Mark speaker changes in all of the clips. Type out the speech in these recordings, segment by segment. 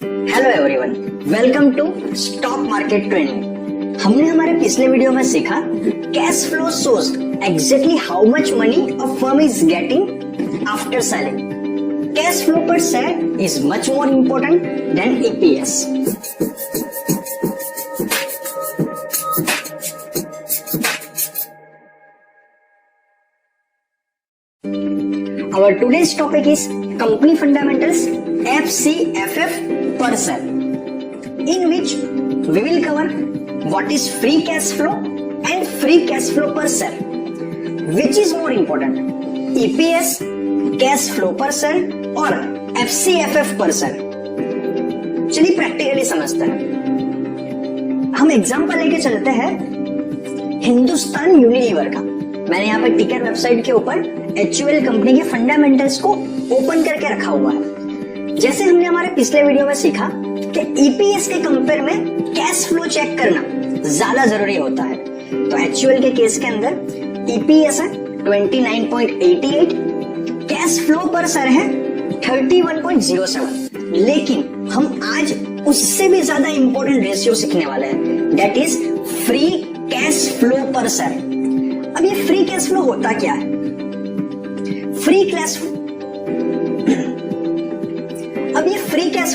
Speaker 1: Hello everyone, welcome to stock market training. हमने हमारे पिछले वीडियो में सीखा cash flow shows exactly how much money a firm is getting after selling. Cash flow per share is much more important than EPS. Our today's topic is company fundamentals FCFF per share, in which we will cover what is free cash flow and free cash flow per share, which is more important, EPS, cash flow per share और FCFF per share। चलिए practically समझते हैं। हम example लेके चलते हैं Hindustan Unilever का। मैंने यहाँ पर टिकर वेबसाइट के ऊपर HUL कंपनी के फंडामेंटल्स को ओपन करके रखा हुआ है। जैसे हमने हमारे पिछले वीडियो में सीखा कि ईपीएस के कंपेयर में कैश फ्लो चेक करना ज्यादा जरूरी होता है। तो HUL के केस के अंदर ईपीएस है 29.88, कैश फ्लो पर शेयर है 31.07। लेकिन हम आज उससे भी ज्यादा इंपॉर्टेंट रेशियो सीखने वाले हैं, that is free cash flow per share. अब ये फ्री कैश फ्लो होता क्या है? फ्री कैश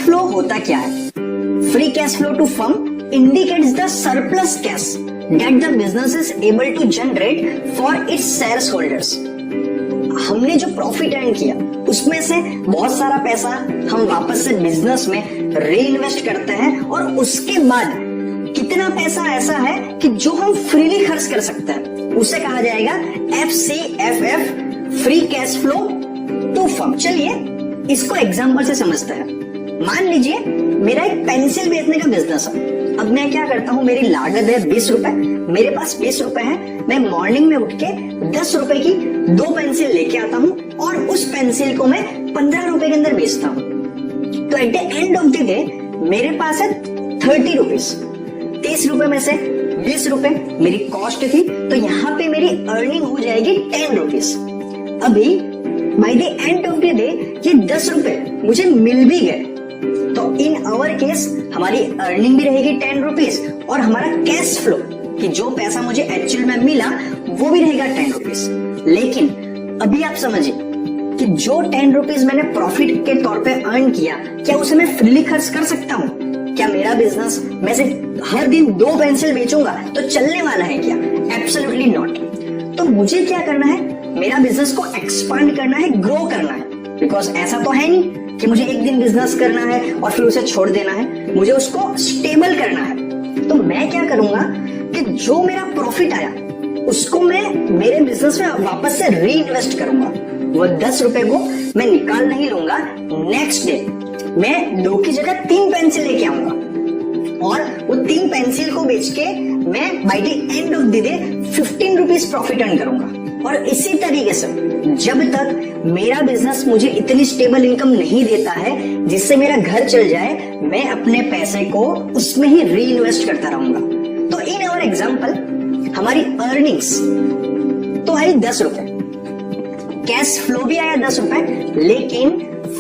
Speaker 1: फ्लो होता क्या है? Free cash flow to firm indicates the surplus cash that the business is able to generate for its shareholders. हमने जो प्रॉफिट अर्न किया उसमें से बहुत सारा पैसा हम वापस से बिजनेस में री इन्वेस्ट करते हैं और उसके बाद कितना पैसा ऐसा है कि जो हम फ्रीली खर्च कर सकते हैं उसे कहा जाएगा FCFF, free cash flow to firm. चलिए इसको एग्जांपल से समझते हैं। मान लीजिए मेरा एक पेंसिल बेचने का बिजनेस है। अब मैं क्या करता हूँ, मेरी लागत है 20 रुपए, मेरे पास 20 रुपए है। मैं मॉर्निंग में उठ के 10 रुपए की 2 पेंसिल लेके आता हूँ और उस पेंसिल को मैं 15 रुपए के अंदर बेचता हूँ। तो at the end of the day मेरे पास है 30 रुपीज। 30 रुपए में से 20 रुपए मेरी कॉस्ट थी, तो यहाँ पे मेरी अर्निंग हो जाएगी 10 रुपीज। अभी by the end of the day ये 10 रुपए मुझे मिल भी गए, तो इन आवर केस हमारी अर्निंग भी रहेगी 10 रुपीज और हमारा कैश फ्लो कि जो पैसा मुझे एक्चुअल में मिला वो भी रहेगा 10 रुपीज। लेकिन अभी आप समझिए कि जो 10 रुपीज मैंने प्रॉफिट के तौर पे अर्न किया, क्या उसे मैं फ्रीली खर्च कर सकता हूँ? क्या मेरा बिजनेस मैं सिर्फ हर दिन 2 पेंसिल बेचूंगा तो चलने वाला है क्या? Absolutely not. तो मुझे क्या करना है, मेरा बिजनेस को एक्सपांड करना है, ग्रो करना है। बिकॉज ऐसा तो है नहीं कि मुझे एक दिन बिजनेस करना है और फिर उसे छोड़ देना है, मुझे उसको स्टेबल करना है। तो मैं क्या करूंगा कि जो मेरा प्रॉफिट आया उसको मैं मेरे बिजनेस में वापस से री इन्वेस्ट करूंगा। वो 10 रुपए को मैं निकाल नहीं लूंगा, नेक्स्ट डे मैं 2 की जगह 3 पेंसिल लेके आऊंगा और वो 3 पेंसिल को बेच के मैं by the end of the day 15 rupees profit earn करूंगा। और इसी तरीके से जब तक मेरा बिजनेस मुझे इतनी स्टेबल इनकम नहीं देता है जिससे मेरा घर चल जाए, मैं अपने पैसे को उसमें ही री इन्वेस्ट करता रहूंगा। तो इन आवर एग्जाम्पल हमारी अर्निंग्स तो आई 10 रुपए, कैश फ्लो भी आया 10 रुपए, लेकिन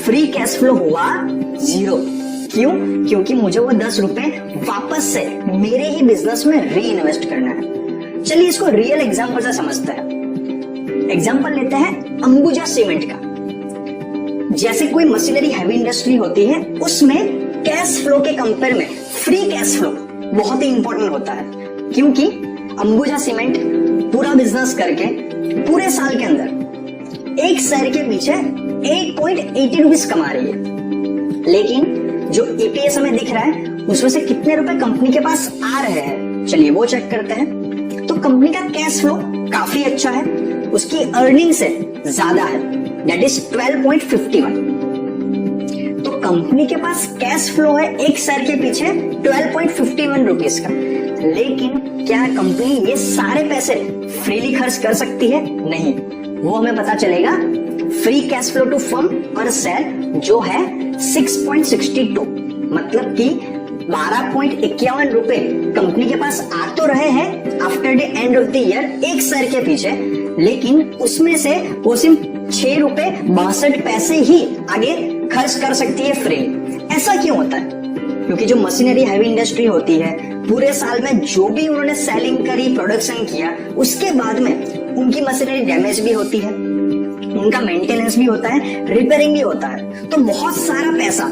Speaker 1: फ्री कैश फ्लो हुआ 0। क्यों? क्योंकि मुझे वो 10 रुपए वापस से मेरे ही बिजनेस में री इन्वेस्ट करना है। चलिए इसको रियल एग्जांपल से समझते हैं। एग्जांपल लेते हैं अंबुजा सीमेंट का। जैसे कोई मशीनरी हैवी इंडस्ट्री होती है, उसमें कैश फ्लो के कंपेयर में फ्री कैश फ्लो बहुत ही इंपॉर्टेंट होता है, क्योंकि अंबुजा सीमेंट पूरा बिजनेस करके पूरे साल के अंदर एक शेयर के पीछे 8.80 रुपीज कमा रही है। लेकिन जो ईपीएस हमें दिख रहा है उसमें से कितने रुपए कंपनी के पास आ रहे हैं, चलिए वो चेक करते हैं। तो कंपनी का कैश फ्लो काफी अच्छा है, उसकी अर्निंग से ज्यादा है, दैट इज 12.51। तो कंपनी के पास कैश फ्लो है एक शेयर के पीछे 12.51 रुपीज का। लेकिन क्या कंपनी ये सारे पैसे फ्रीली खर्च कर सकती है? नहीं, वो हमें पता चलेगा free cash flow to firm पर शेयर जो है 6.62, मतलब कि 12.51 रुपए कंपनी के पास आ तो रहे हैं after the end of the year एक शेयर के पीछे, लेकिन उसमें से वो सिर्फ 6 रुपए 62 पैसे ही आगे खर्च कर सकती है फ्री। ऐसा क्यों होता है? क्योंकि जो मशीनरी हैवी इंडस्ट्री होती है, पूरे साल में जो भी उन्होंने सेलिंग करी, प्रोडक्शन किया, उसके बाद में उनकी मशीनरी डैमेज भी होती है, उनका मेंटेनेंस भी होता है, रिपेयरिंग भी होता है। तो बहुत सारा पैसा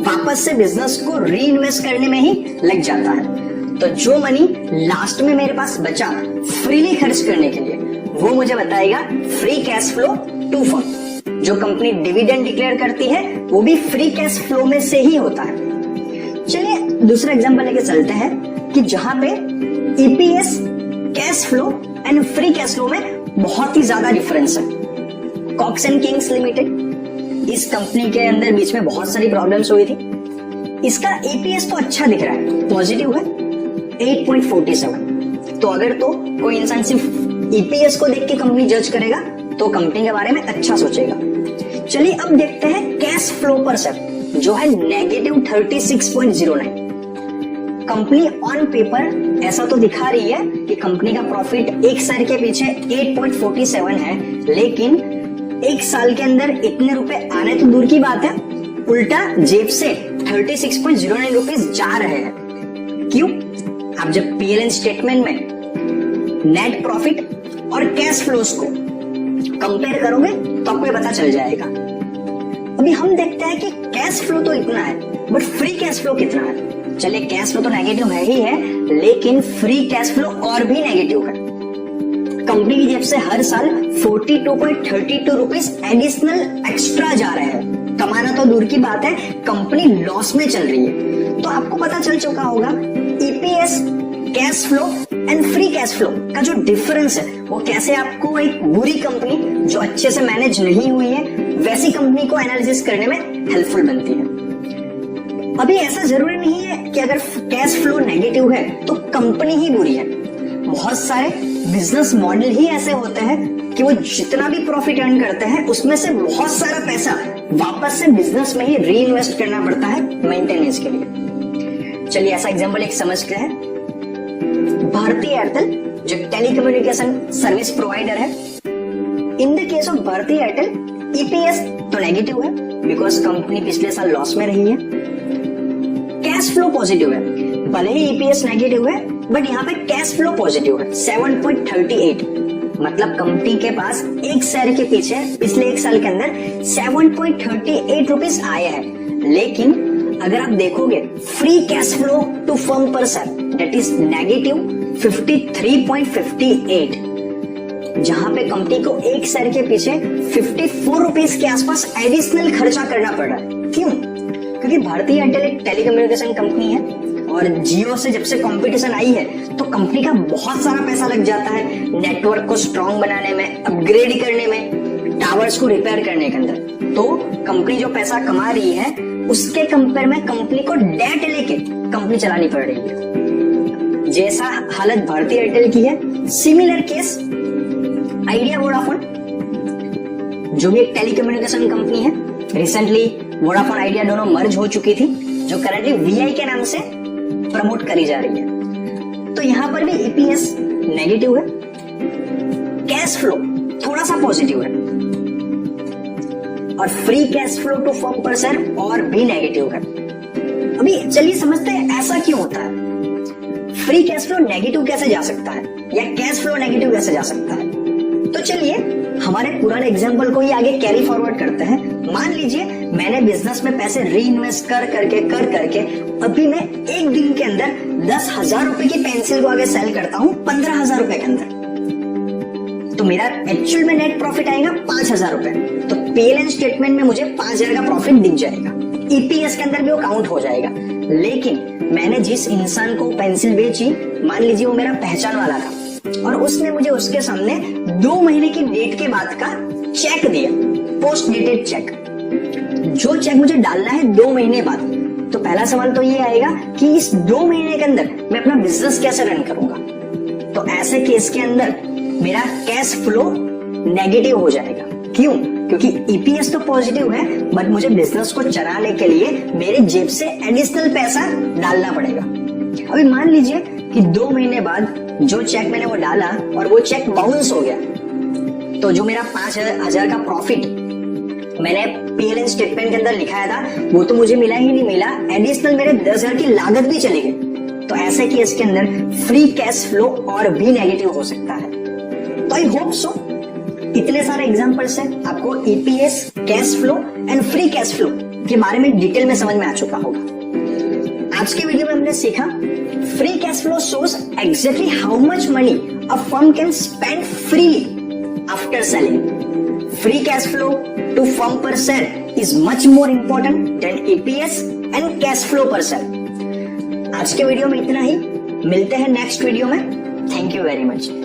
Speaker 1: वापस से बिजनेस को री इन्वेस्ट करने में ही लग जाता है। तो जो मनी लास्ट में मेरे पास बचा फ्रीली खर्च करने के लिए, वो मुझे बताएगा free cash flow to firm. जो कंपनी डिविडेंड डिक्लेयर करती है वो भी फ्री कैश फ्लो में से ही होता है। चलिए दूसरा एग्जांपल लेके चलते हैं कि जहां पे EPS, cash flow and free cash flow में बहुत ही ज्यादा डिफरेंस है। कॉक्स एंड किंग्स लिमिटेड, इस कंपनी के अंदर बीच में बहुत सारी प्रॉब्लम्स हुई थी। इसका ईपीएस तो अच्छा दिख रहा है, पॉजिटिव है 8.47। तो अगर तो कोई इंसान सिर्फ ईपीएस को देख के कंपनी जज करेगा तो कंपनी के बारे में अच्छा सोचेगा। चलिए अब देखते हैं कैश फ्लो पर सेट, जो है नेगेटिव 36.09। कंपनी ऑन पेपर ऐसा तो दिखा रही है कि कंपनी का प्रॉफिट एक शेयर के पीछे 8.47 है, लेकिन एक साल के अंदर इतने रुपए आने तो दूर की बात है, उल्टा जेब से 36.09 रुपीज जा रहे हैं। क्यों? आप जब पीएलएन स्टेटमेंट में नेट प्रॉफिट और कैश फ्लोस को कंपेयर करोगे तो आपको पता चल जाएगा। अभी हम देखते हैं कि कैश फ्लो तो इतना है, बट फ्री कैश फ्लो कितना है। चलिए कैश फ्लो तो नेगेटिव है ही है, लेकिन फ्री कैश फ्लो और भी नेगेटिव है। कंपनी की जेब से हर साल 42.32 रुपीज एडिशनल एक्स्ट्रा जा रहे हैं। कमाना तो दूर की बात है, कंपनी लॉस में चल रही है। तो आपको पता चल चुका होगा EPS, cash flow and free cash flow का जो डिफरेंस है वो कैसे आपको एक बुरी कंपनी जो अच्छे से मैनेज नहीं हुई है वैसी कंपनी को एनालिसिस करने में हेल्पफुल बनती है। अभी ऐसा जरूरी नहीं है कि अगर कैश फ्लो नेगेटिव है तो कंपनी ही बुरी है। बहुत सारे बिजनेस मॉडल ही ऐसे होते हैं कि वो जितना भी प्रॉफिट अर्न करते हैं उसमें से बहुत सारा पैसा वापस से बिजनेस में ही री इन्वेस्ट करना पड़ता है मेंटेनेंस के लिए। चलिए ऐसा एग्जांपल एक समझते हैं। भारती एयरटेल जो टेलीकम्युनिकेशन सर्विस प्रोवाइडर है, in the case of Bharti Airtel EPS तो नेगेटिव है बिकॉज कंपनी पिछले साल लॉस में रही है। कैश फ्लो पॉजिटिव है, भले ही ईपीएस नेगेटिव है बट यहाँ पे कैश फ्लो पॉजिटिव है 7.38। मतलब कंपनी के पास एक शेयर के पीछे पिछले एक साल के अंदर 7.38 रुपीज आए हैं। लेकिन अगर आप देखोगे free cash flow to firm पर शेयर दैट इज नेगेटिव 53.58, जहां पे कंपनी को एक शेयर के पीछे 54 रुपीज के आसपास एडिशनल खर्चा करना पड़ रहा है। क्यों? क्योंकि भारती एयरटेल एक टेलीकम्युनिकेशन कंपनी है और जियो से जब से कंपटीशन आई है तो कंपनी का बहुत सारा पैसा लग जाता है नेटवर्क को स्ट्रांग बनाने में, अपग्रेड करने में, टावर्स को रिपेयर करने के अंदर। तो कंपनी जो पैसा कमा रही है उसके कंपेयर में कंपनी को डेट लेके कंपनी चलानी पड़ रही है। जैसा हालत भारती एयरटेल की है, सिमिलर केस आइडिया वोडाफोन जो भी एक टेलीकम्युनिकेशन कंपनी है। रिसेंटली वोडाफोन आइडिया दोनों मर्ज हो चुकी थी, जो करंटली वीआई के नाम से प्रमोट करी जा रही है। तो यहां पर भी ईपीएस नेगेटिव है, कैश फ्लो थोड़ा सा पॉजिटिव है और free cash flow to firm पर शेयर और भी नेगेटिव है। अभी चलिए समझते हैं ऐसा क्यों होता है। फ्री कैश फ्लो नेगेटिव कैसे जा सकता है या कैश फ्लो नेगेटिव कैसे जा सकता है? तो चलिए हमारे पुराने एग्जांपल को ही आगे कैरी फॉरवर्ड करते हैं। मान लीजिए मैंने बिजनेस में पैसे री इन्वेस्ट कर करके अभी मैं एक दिन के अंदर 10,000 रुपए की पेंसिल को आगे सेल करता हूं 15,000 रुपए के अंदर, तो मेरा एक्चुअल में नेट प्रॉफिट आएगा 5,000 रुपए। तो पीएलएन स्टेटमेंट में मुझे 5,000 का प्रॉफिट दिख जाएगा, ईपीएस के अंदर भी वो काउंट हो जाएगा। लेकिन मैंने जिस इंसान को पेंसिल बेची, मान लीजिए वो मेरा पहचान वाला था और उसने मुझे उसके सामने 2 महीने की डेट के बाद का चेक दिया, पोस्ट डेटेड चेक। जो चेक मुझे डालना है 2 महीने बाद, तो पहला सवाल तो ये आएगा कि इस 2 महीने के अंदर मैं अपना बिजनेस कैसे रन करूंगा। तो ऐसे केस के अंदर मेरा कैश फ्लो नेगेटिव हो जाएगा। क्यों? क्योंकि ईपीएस तो पॉजिटिव है बट मुझे बिजनेस को चलाने के लिए मेरे जेब से एडिशनल पैसा डालना पड़ेगा। अभी मान लीजिए कि 2 महीने बाद जो चेक मैंने वो डाला और वो चेक बाउंस हो गया, तो जो मेरा 5,000 का प्रॉफिट मैंने पीएलएन स्टेटमेंट के अंदर लिखाया था वो तो मुझे मिला ही नहीं मिला, एडिशनल मेरे 10,000 की लागत भी चली गई। तो ऐसे केस के अंदर फ्री कैश फ्लो और भी नेगेटिव हो सकता है। तो आई होप सो इतने सारे एग्जांपल्स हैं, आपको EPS, cash flow and free cash flow के बारे में डिटेल में समझ में आ चुका होगा। आज के वीडियो में हमने सीखा free cash flow shows exactly how much money a firm can spend freely after selling. Free cash flow to firm per share is much more important than EPS and cash flow per share। आज के video में इतना ही, मिलते हैं next video में। Thank you very much.